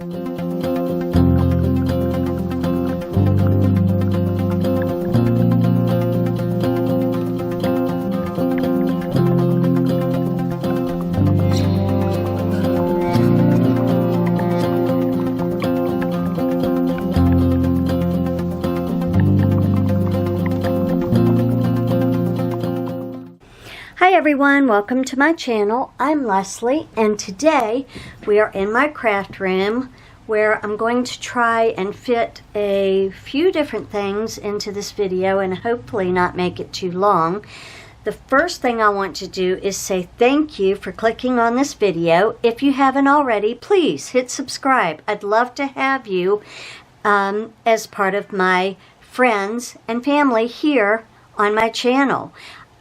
Hi everyone, welcome to my channel. I'm Leslie and today we are in my craft room where I'm going to try and fit a few different things into this video and hopefully not make it too long. The first thing I want to do is say thank you for clicking on this video. If you haven't already, please hit subscribe. I'd love to have you as part of my friends and family here on my channel.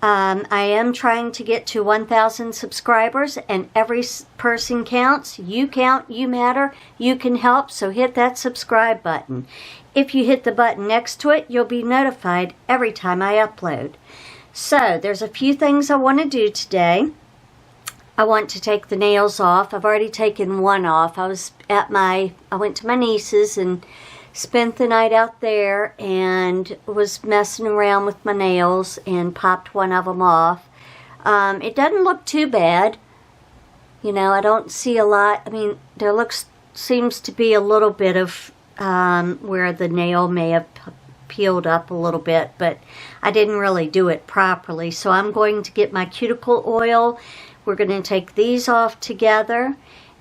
I am trying to get to 1,000 subscribers and every person counts. You count, you matter, you can help, so hit that subscribe button. If you hit the button next to it, you'll be notified every time I upload. So there's a few things I want to do today. I want to take the nails off. I've already taken one off. I went to my niece's and spent the night out there and was messing around with my nails and popped one of them off. It doesn't look too bad. You know, I don't see a lot. I mean, there seems to be a little bit of where the nail may have peeled up a little bit, but I didn't really do it properly. So I'm going to get my cuticle oil. We're going to take these off together.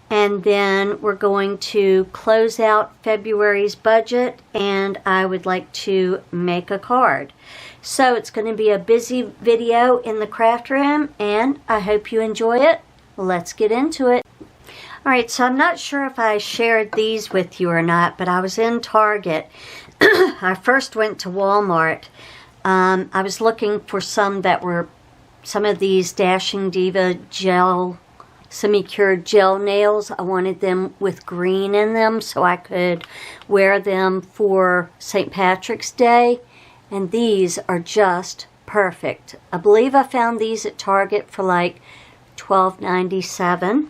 And then we're going to close out February's budget, and I would like to make a card. So it's going to be a busy video in the craft room, and I hope you enjoy it. Let's get into it. Alright, so I'm not sure if I shared these with you or not, but I was in Target. I first went to Walmart. I was looking for some of these Dashing Diva gel semi-cured gel nails. I wanted them with green in them so I could wear them for St. Patrick's Day, and these are just perfect. I believe I found these at Target for like $12.97.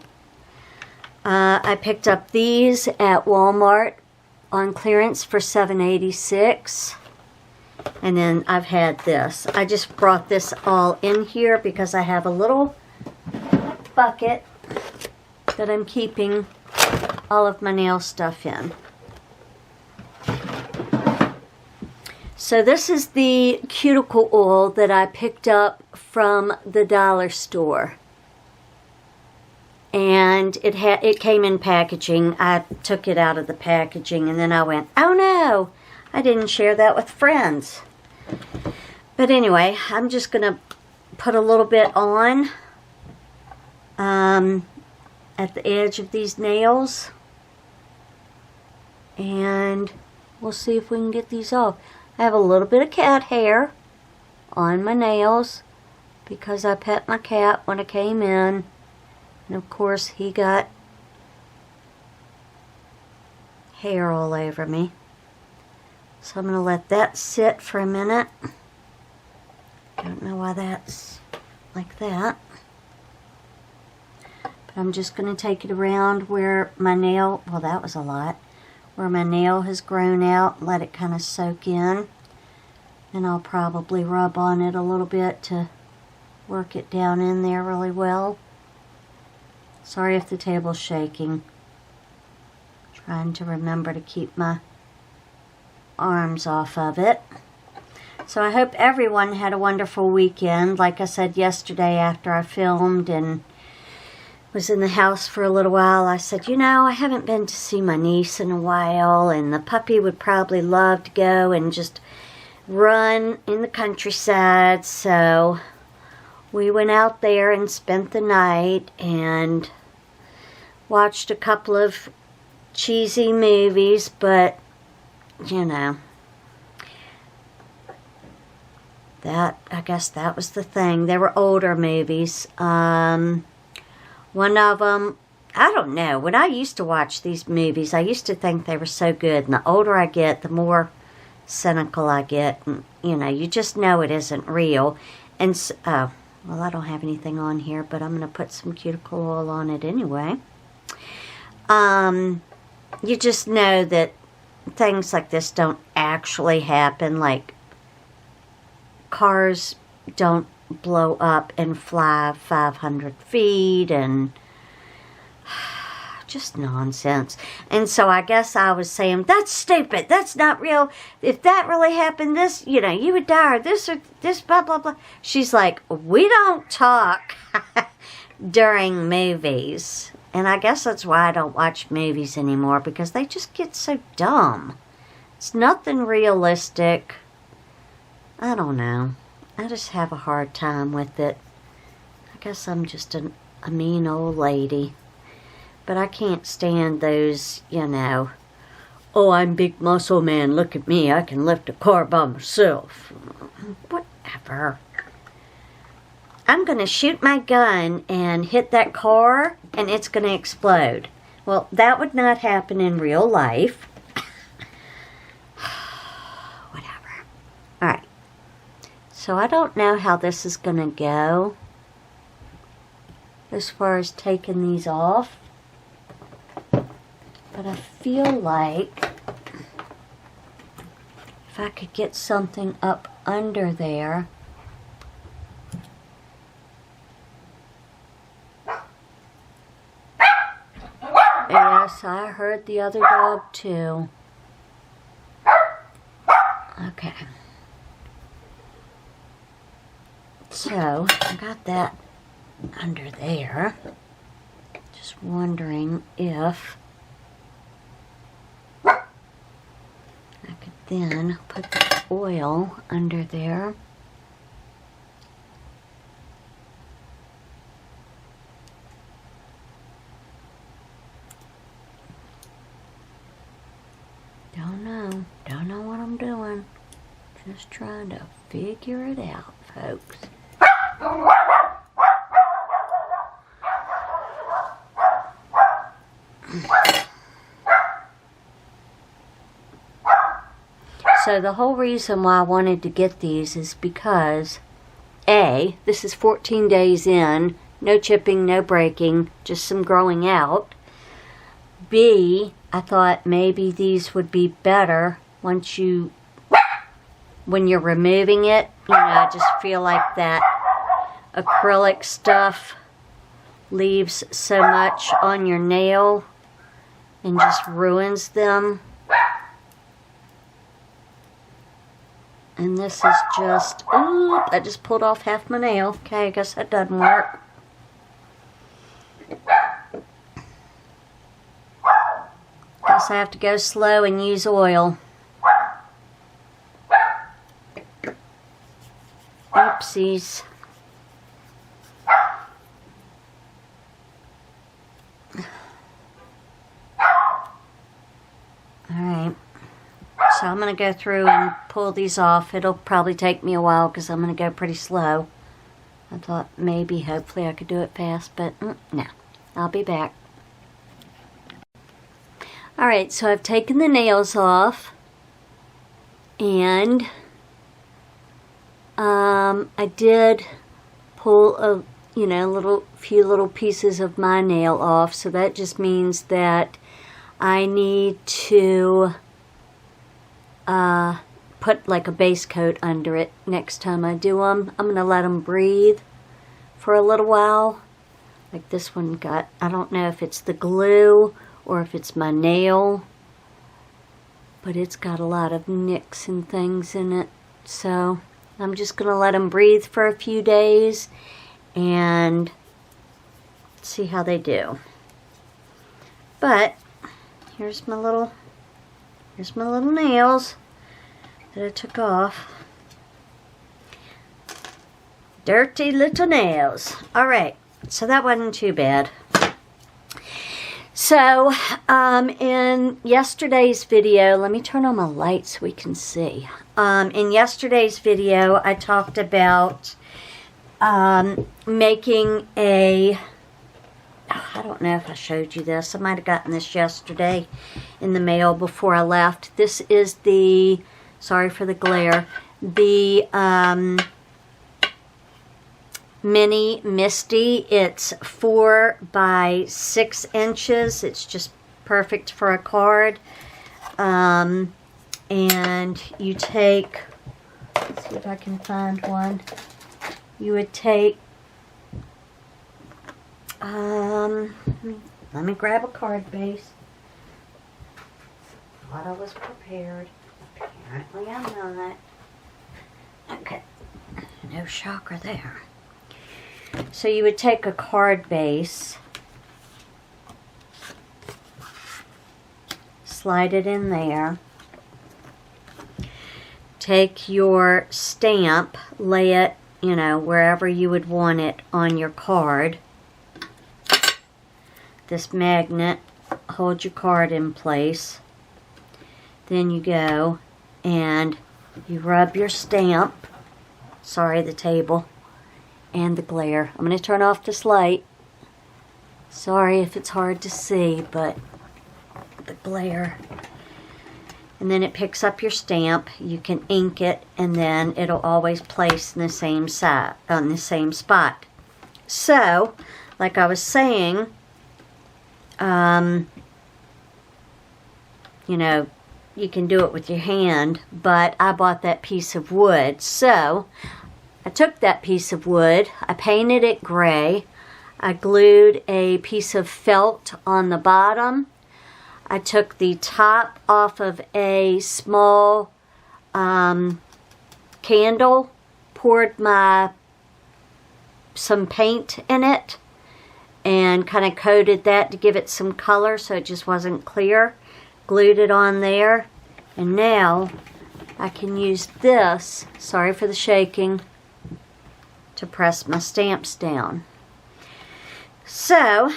I picked up these at Walmart on clearance for $7.86. And then I've had this. I just brought this all in here because I have a little bucket that I'm keeping all of my nail stuff in. So this is the cuticle oil that I picked up from the dollar store. And it came in packaging. I took it out of the packaging and then I went, oh no, I didn't share that with friends. But anyway, I'm just going to put a little bit on at the edge of these nails, and we'll see if we can get these off. I have a little bit of cat hair on my nails because I pet my cat when I came in, and of course he got hair all over me. So I'm going to let that sit for a minute. Don't know why that's like that. I'm just going to take it around where my nail, well that was a lot, where my nail has grown out, let it kind of soak in. And I'll probably rub on it a little bit to work it down in there really well. Sorry if the table's shaking. Trying to remember to keep my arms off of it. So I hope everyone had a wonderful weekend. Like I said yesterday after I filmed and was in the house for a little while, I said, you know, I haven't been to see my niece in a while, and the puppy would probably love to go and just run in the countryside. So we went out there and spent the night and watched a couple of cheesy movies, but you know, I guess that was the thing. They were older movies. One of them, I don't know. When I used to watch these movies, I used to think they were so good. And the older I get, the more cynical I get. And, you know, you just know it isn't real. And, well, I don't have anything on here, but I'm going to put some cuticle oil on it anyway. you just know that things like this don't actually happen. Like, cars don't blow up and fly 500 feet and just nonsense. And so I guess I was saying, that's stupid. That's not real. If that really happened, this, you know, you would die, or this, blah, blah, blah. She's like, we don't talk during movies. And I guess that's why I don't watch movies anymore, because they just get so dumb. It's nothing realistic. I don't know. I just have a hard time with it. I guess I'm just a mean old lady. But I can't stand those, you know, oh, I'm big muscle man, look at me, I can lift a car by myself. Whatever. I'm going to shoot my gun and hit that car, and it's going to explode. Well, that would not happen in real life. Whatever. Alright. So I don't know how this is going to go as far as taking these off. But I feel like if I could get something up under there. Yes, I heard the other dog too. Okay. So, I got that under there. Just wondering if I could then put the oil under there. Don't know what I'm doing. Just trying to figure it out, folks. So the whole reason why I wanted to get these is because A, this is 14 days in, no chipping, no breaking, just some growing out. B, I thought maybe these would be better when you're removing it. You know, I just feel like that acrylic stuff leaves so much on your nail and just ruins them. And this is just, ooh, I just pulled off half my nail. Okay, I guess that doesn't work. Guess I have to go slow and use oil. Oopsies. Alright. So I'm going to go through and pull these off. It'll probably take me a while because I'm going to go pretty slow. I thought maybe, hopefully I could do it fast, but no. I'll be back. Alright, so I've taken the nails off. And I did pull a few little pieces of my nail off. So that just means that I need to put like a base coat under it next time I do them. I'm going to let them breathe for a little while. Like this one got, I don't know if it's the glue or if it's my nail, but it's got a lot of nicks and things in it. So I'm just going to let them breathe for a few days and see how they do. But here's my little nails that I took off. Dirty little nails. Alright, so that wasn't too bad. So, in yesterday's video, let me turn on my light so we can see. In yesterday's video, I talked about making a, I don't know if I showed you this. I might have gotten this yesterday in the mail before I left. This is the, sorry for the glare, the Mini Misty. It's 4 by 6 inches. It's just perfect for a card. And you take, let's see if I can find one. You would take, let me grab a card base. Thought I was prepared. Apparently I'm not. Okay, no shocker there. So you would take a card base, slide it in there, take your stamp, lay it, you know, wherever you would want it on your card. This magnet holds your card in place. Then you go and you rub your stamp, sorry, the table, and the glare. I'm going to turn off this light. Sorry if it's hard to see, but the glare. And then it picks up your stamp. You can ink it, and then it'll always place in the same side, on the same spot. So, like I was saying, you know, you can do it with your hand, but I bought that piece of wood. So I took that piece of wood, I painted it gray, I glued a piece of felt on the bottom, I took the top off of a small candle, poured some paint in it, and kind of coated that to give it some color so it just wasn't clear. Glued it on there, and now I can use this, sorry for the shaking, to press my stamps down. So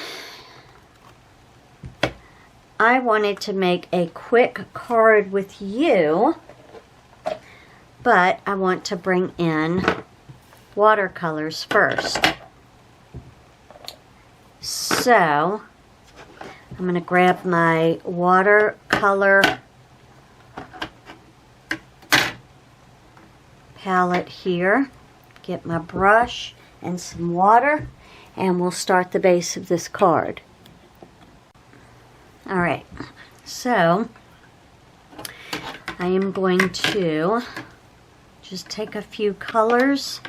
I wanted to make a quick card with you, but I want to bring in watercolors first. So I'm going to grab my watercolor palette here, get my brush and some water, and we'll start the base of this card. Alright, so I am going to just take a few colors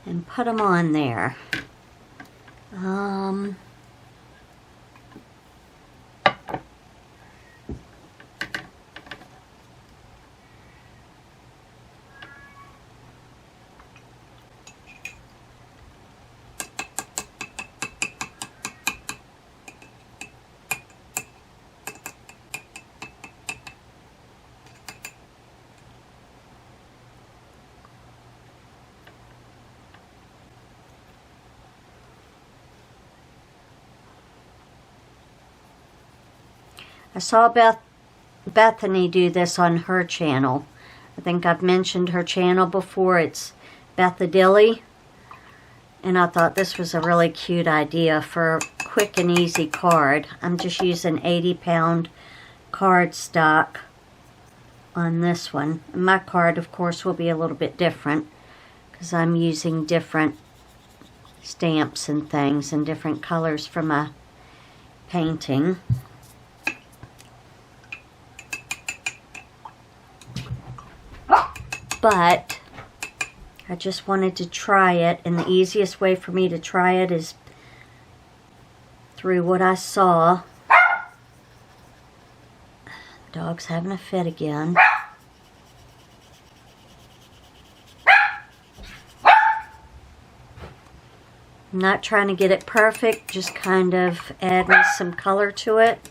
and put them on there. I saw Bethany do this on her channel. I think I've mentioned her channel before. It's Bethadilly. And I thought this was a really cute idea for a quick and easy card. I'm just using 80-pound cardstock on this one. And my card, of course, will be a little bit different because I'm using different stamps and things and different colors for my painting. But I just wanted to try it, and the easiest way for me to try it is through what I saw. The dog's having a fit again. I'm not trying to get it perfect, just kind of adding some color to it.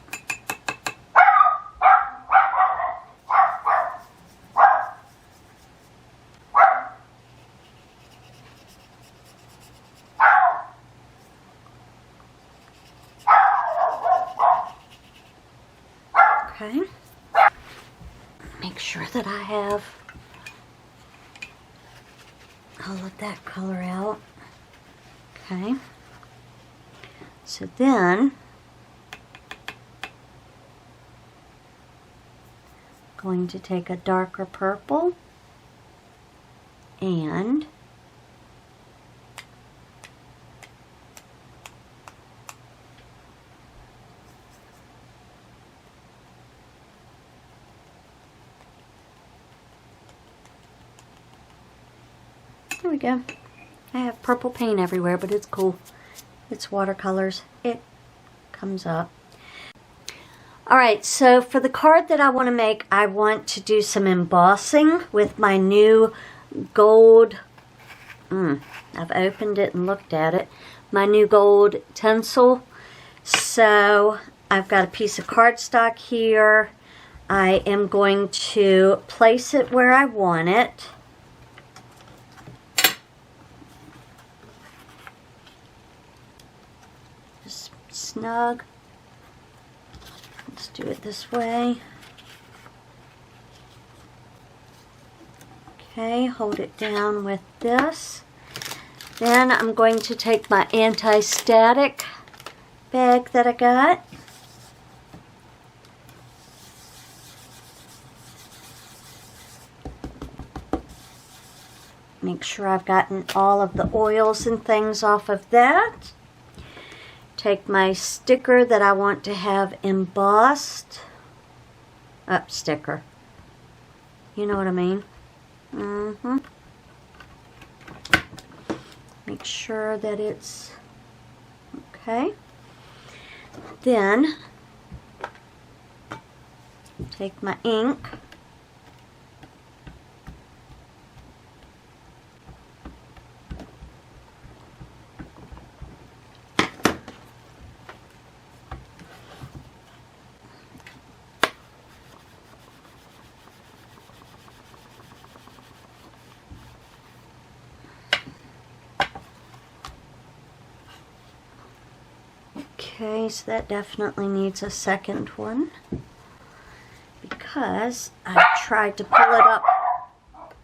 Okay, make sure that I have all of that color out. Okay, so then I'm going to take a darker purple and Here we go. I have purple paint everywhere, but it's cool. It's watercolors. It comes up. Alright, so for the card that I want to make, I want to do some embossing with my new gold, I've opened it and looked at it, my new gold tinsel. So I've got a piece of cardstock here. I am going to place it where I want it. Just snug. Let's do it this way. Okay, hold it down with this. Then I'm going to take my anti-static bag that I got. Make sure I've gotten all of the oils and things off of that. Take my sticker that I want to have embossed. Sticker. You know what I mean? Make sure that it's okay. Then take my ink. Okay, so that definitely needs a second one because I tried to pull it up.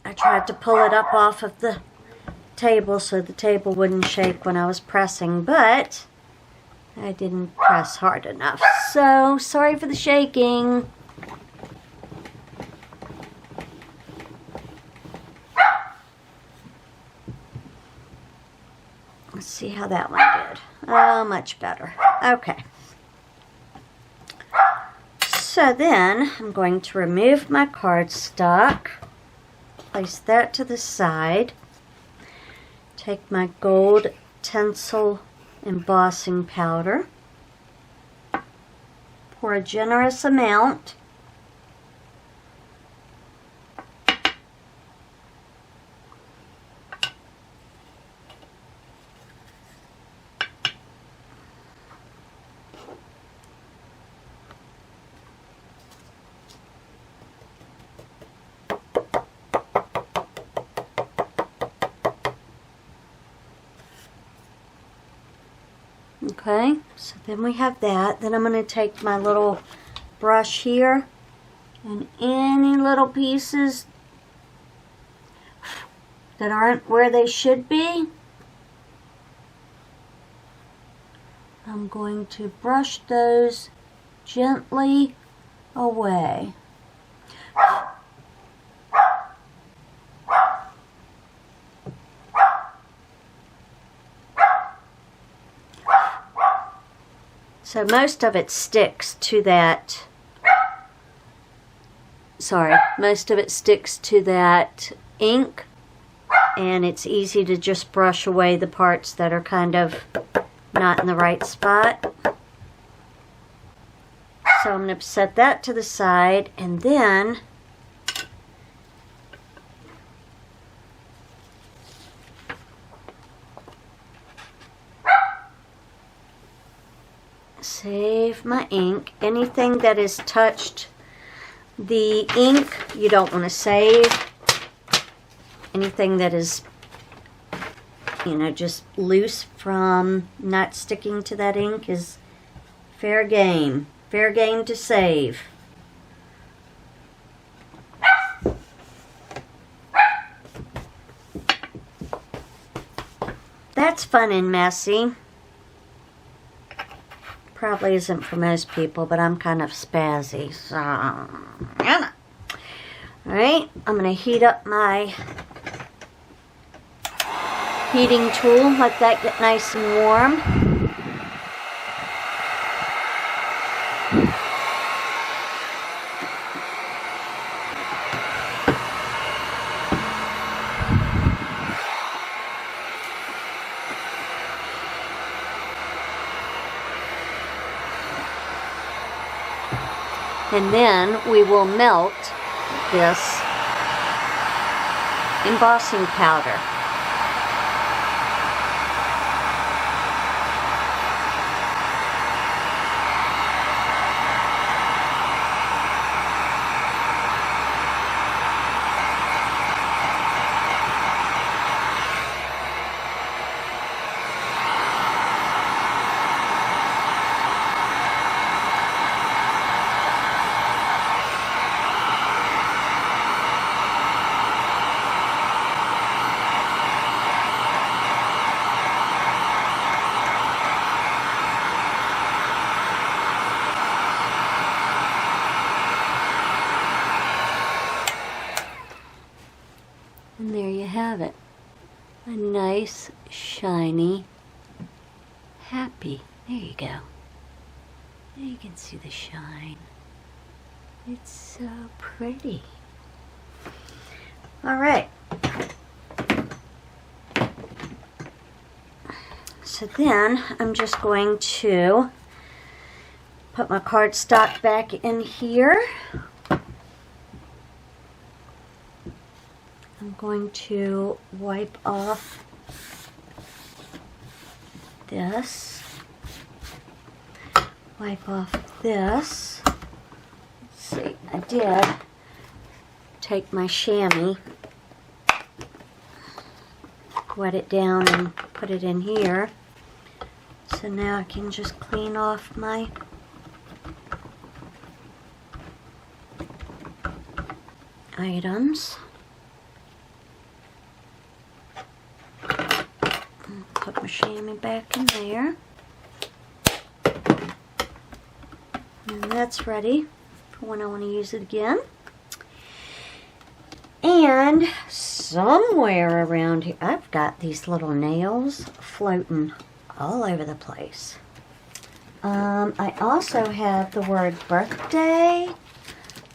I tried to pull it up off of the table so the table wouldn't shake when I was pressing, but I didn't press hard enough. So, sorry for the shaking. Let's see how that one did. Oh, much better. Okay. So then, I'm going to remove my cardstock, place that to the side, take my gold tinsel embossing powder, pour a generous amount, okay, so then we have that. Then I'm going to take my little brush here and any little pieces that aren't where they should be, I'm going to brush those gently away. So most of it sticks to that, most of it sticks to that ink, and it's easy to just brush away the parts that are kind of not in the right spot. So I'm going to set that to the side, and then save my ink. Anything that has touched the ink, you don't want to save. Anything that is, just loose from not sticking to that ink is fair game. Fair game to save. That's fun and messy. Probably isn't for most people, but I'm kind of spazzy, so Alright, I'm going to heat up my heating tool, let that get nice and warm. And then we will melt this embossing powder. And there you have it. A nice, shiny, happy. There you go. There you can see the shine. It's so pretty. All right. So then I'm just going to put my cardstock back in here. I'm going to wipe off this. Wipe off this. Let's see, I did take my chamois, wet it down and put it in here. So now I can just clean off my items. Put my chamois back in there. And that's ready for when I want to use it again. And somewhere around here, I've got these little nails floating all over the place. I also have the word birthday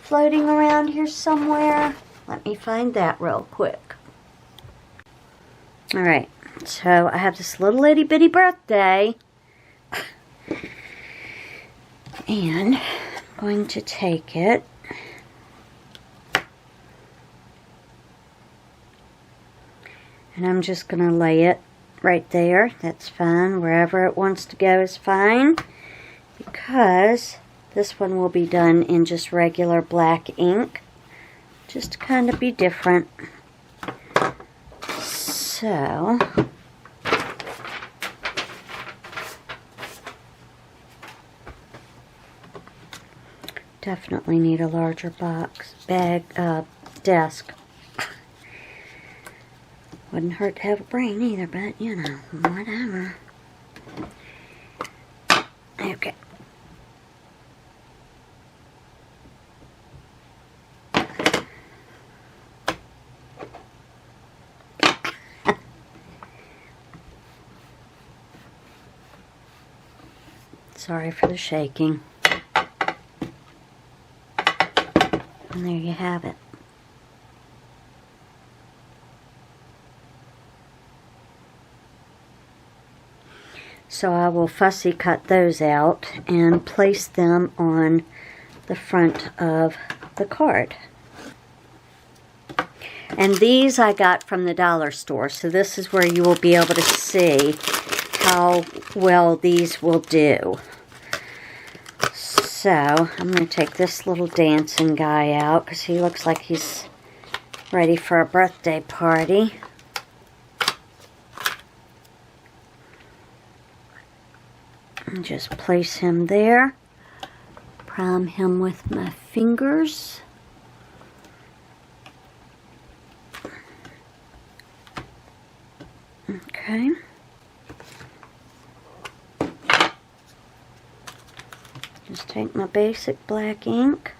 floating around here somewhere. Let me find that real quick. Alright, so I have this little itty bitty birthday. And I'm going to take it and I'm just going to lay it right there. That's fine. Wherever it wants to go is fine, because this one will be done in just regular black ink, just to kind of be different. So definitely need a larger desk. Wouldn't hurt to have a brain either, but you know, whatever. Okay. Sorry for the shaking. And there you have it. So I will fussy cut those out and place them on the front of the card. And these I got from the dollar store, so this is where you will be able to see how well these will do. So I'm going to take this little dancing guy out because he looks like he's ready for a birthday party. And just place him there. Prime him with my fingers. Okay. Just take my basic black ink.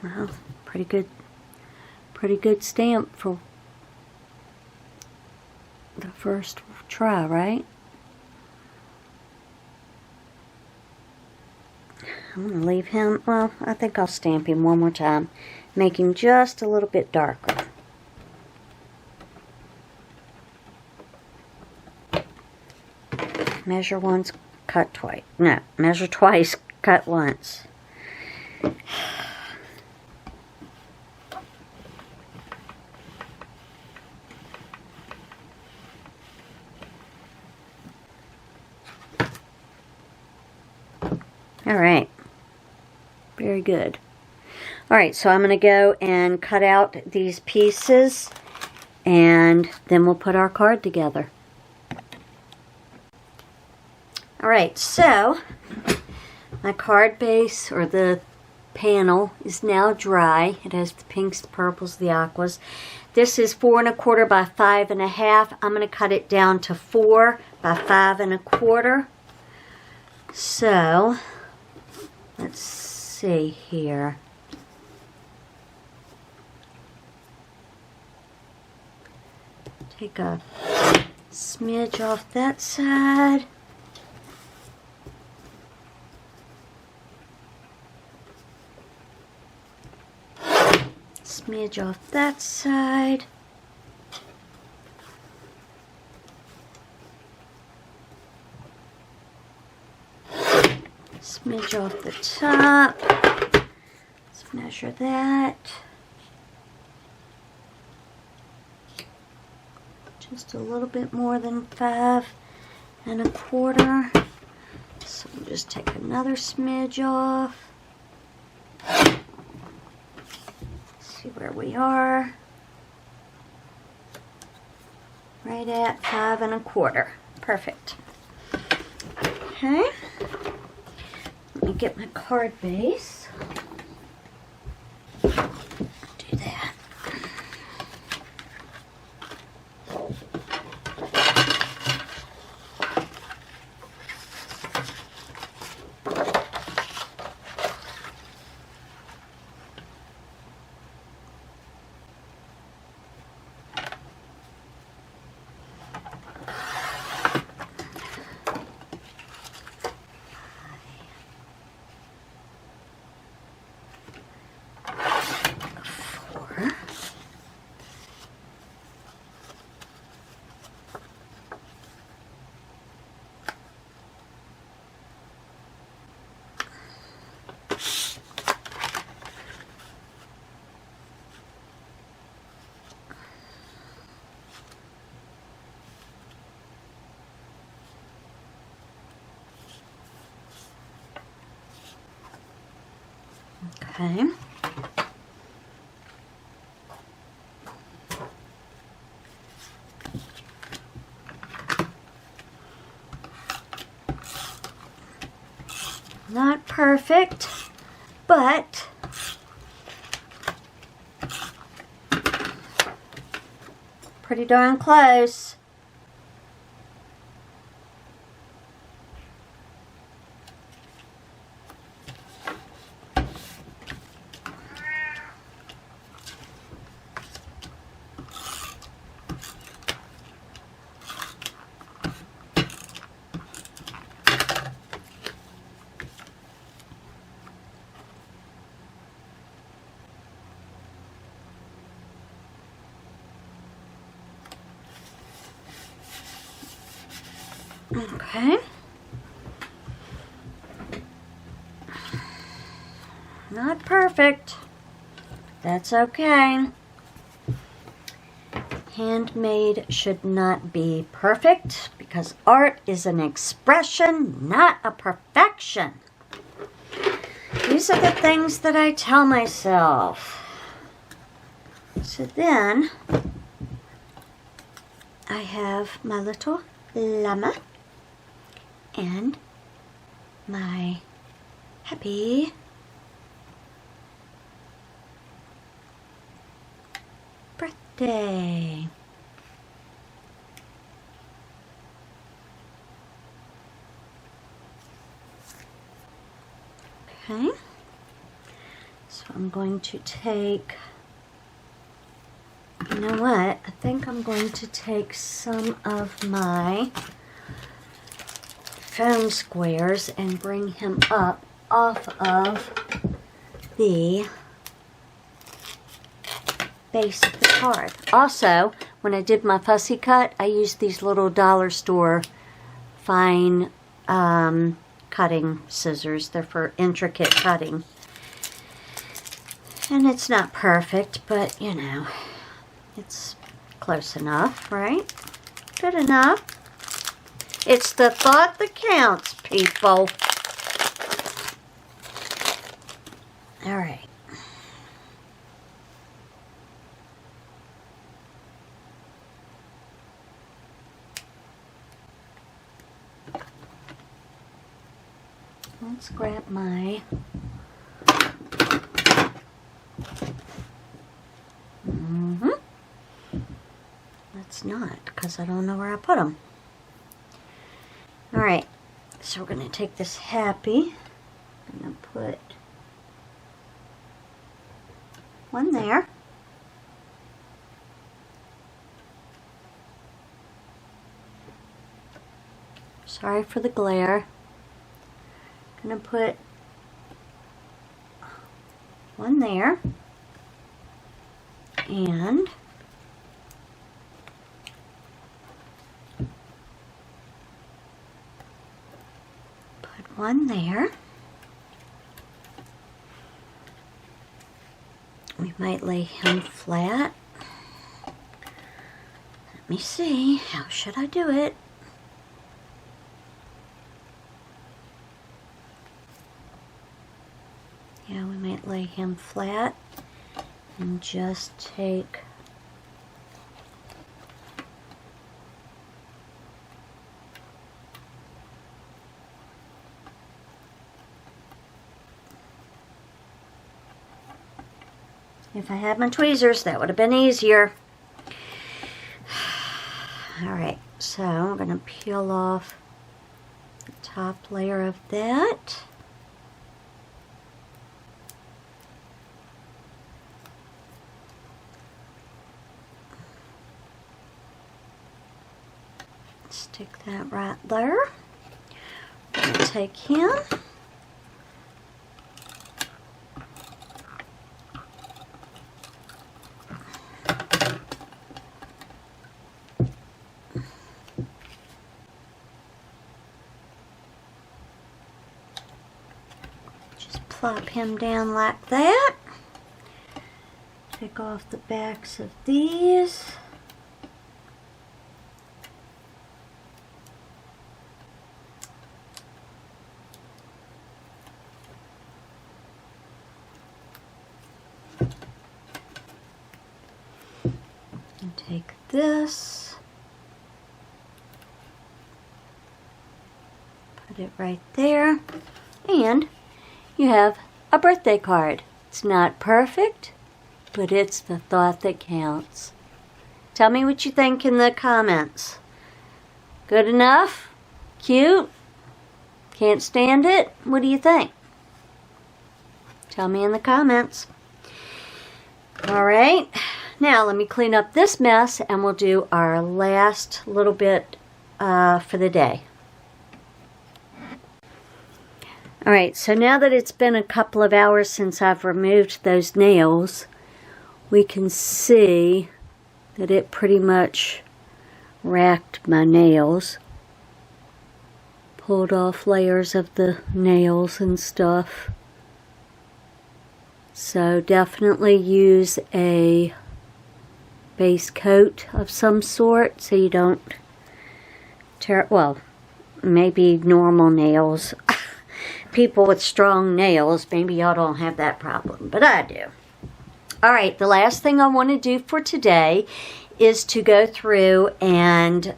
Well, pretty good stamp for the first try, right? I'm going to leave him, well, I think I'll stamp him one more time. Make him just a little bit darker. Measure once, cut twice. No, measure twice, cut once. All right, very good. All right, so I'm going to go and cut out these pieces, and then we'll put our card together. All right, so my card base, or the panel, is now dry. It has the pinks, the purples, the aquas. This is 4 1/4 by 5 1/2. I'm going to cut it down to 4 by 5 1/4. So let's see here. Take a smidge off that side. Smidge off that side. Smidge off the top. Let's measure that. Just a little bit more than 5 1/4. So we'll just take another smidge off. See where we are. Right at 5 1/4. Perfect. Okay. Let me get my card base. Do that. Okay. Not perfect, but pretty darn close. Okay. Not perfect. That's okay. Handmade should not be perfect because art is an expression, not a perfection. These are the things that I tell myself. So then I have my little llama and my happy birthday. Okay, so I'm going to take, you know what, I think I'm going to take some of my foam squares and bring him up off of the base of the card. Also, when I did my fussy cut, I used these little dollar store fine cutting scissors. They're for intricate cutting. And it's not perfect, but you know, it's close enough, right? Good enough. It's the thought that counts, people. All right. Let's grab my Let's not, because I don't know where I put them. All right, so we're going to take this happy. I'm going to put one there. Sorry for the glare. I'm going to put one there. And put one there. We might lay him flat. Let me see. How should I do it? Yeah, we might lay him flat and just take if I had my tweezers, that would have been easier. Alright, so I'm going to peel off the top layer of that. Stick that right there. I'm going to take him. Just plop him down like that. Take off the backs of these. Take this, put it right there, and you have a birthday card. It's not perfect, but it's the thought that counts. Tell me what you think in the comments. Good enough? Cute? Can't stand it? What do you think? Tell me in the comments. All right. Now let me clean up this mess and we'll do our last little bit for the day. Alright, so now that it's been a couple of hours since I've removed those nails, we can see that it pretty much racked my nails. Pulled off layers of the nails and stuff. So definitely use a base coat of some sort so you don't tear, well, maybe normal nails. People with strong nails, maybe y'all don't have that problem, but I do. Alright, the last thing I want to do for today is to go through and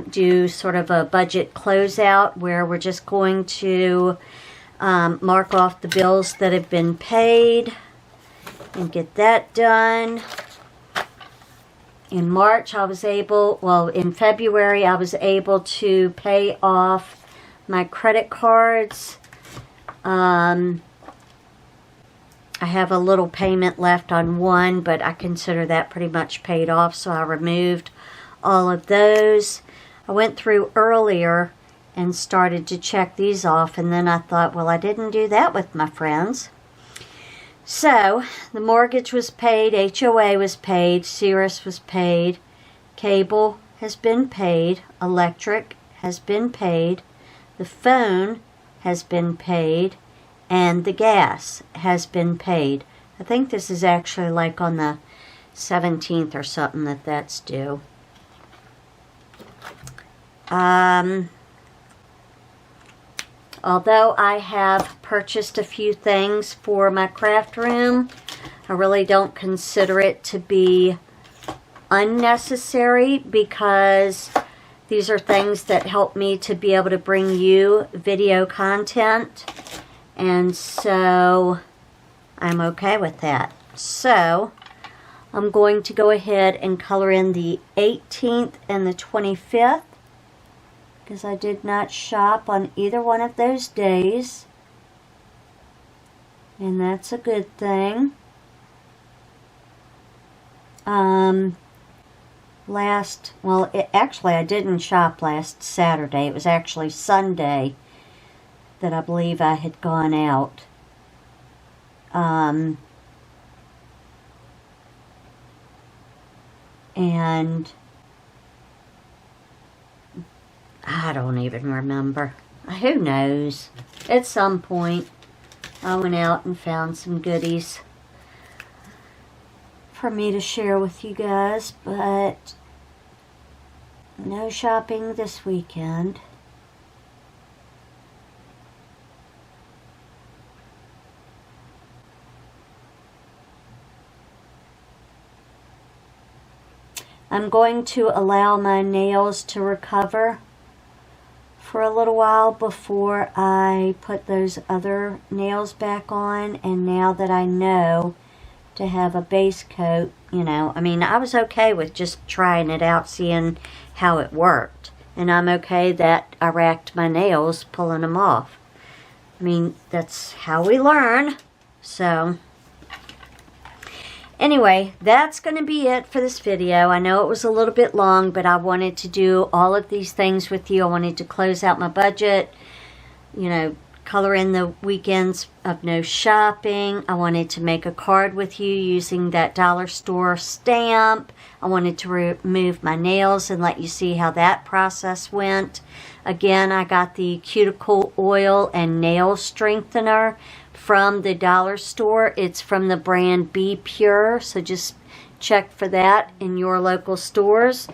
do sort of a budget closeout where we're just going to mark off the bills that have been paid and get that done. In March, I was able, well, in February, I was able to pay off my credit cards. I have a little payment left on one, but I consider that pretty much paid off, so I removed all of those. I went through earlier and started to check these off, and then I thought, well, I didn't do that with my friends. So the mortgage was paid, HOA was paid, Cirrus was paid, cable has been paid, electric has been paid, the phone has been paid, and the gas has been paid. I think this is actually like on the 17th or something that's due. Although I have purchased a few things for my craft room, I really don't consider it to be unnecessary, because these are things that help me to be able to bring you video content, and so I'm okay with that. So I'm going to go ahead and color in the 18th and the 25th, because I did not shop on either one of those days, and that's a good thing. Actually I didn't shop last Saturday. It was actually Sunday that I believe I had gone out. And I don't even remember. Who knows? At some point, I went out and found some goodies for me to share with you guys, but no shopping this weekend. I'm going to allow my nails to recover for a little while before I put those other nails back on, and now that I know to have a base coat, you know, I mean, I was okay with just trying it out, seeing how it worked, and I'm okay that I racked my nails pulling them off. I mean, that's how we learn. So anyway, that's going to be it for this video. I know it was a little bit long, but I wanted to do all of these things with you. I wanted to close out my budget, you know, color in the weekends of no shopping. I wanted to make a card with you using that dollar store stamp. I wanted to remove my nails and let you see how that process went. Again, I got the cuticle oil and nail strengthener from the dollar store. It's from the brand Be Pure, so just check for that in your local stores.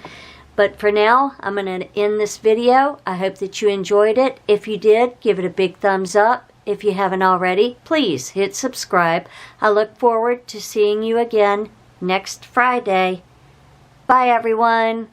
But for now, I'm going to end this video. I hope that you enjoyed it. If you did, give it a big thumbs up. If you haven't already, please hit subscribe. I look forward to seeing you again next Friday. Bye, everyone.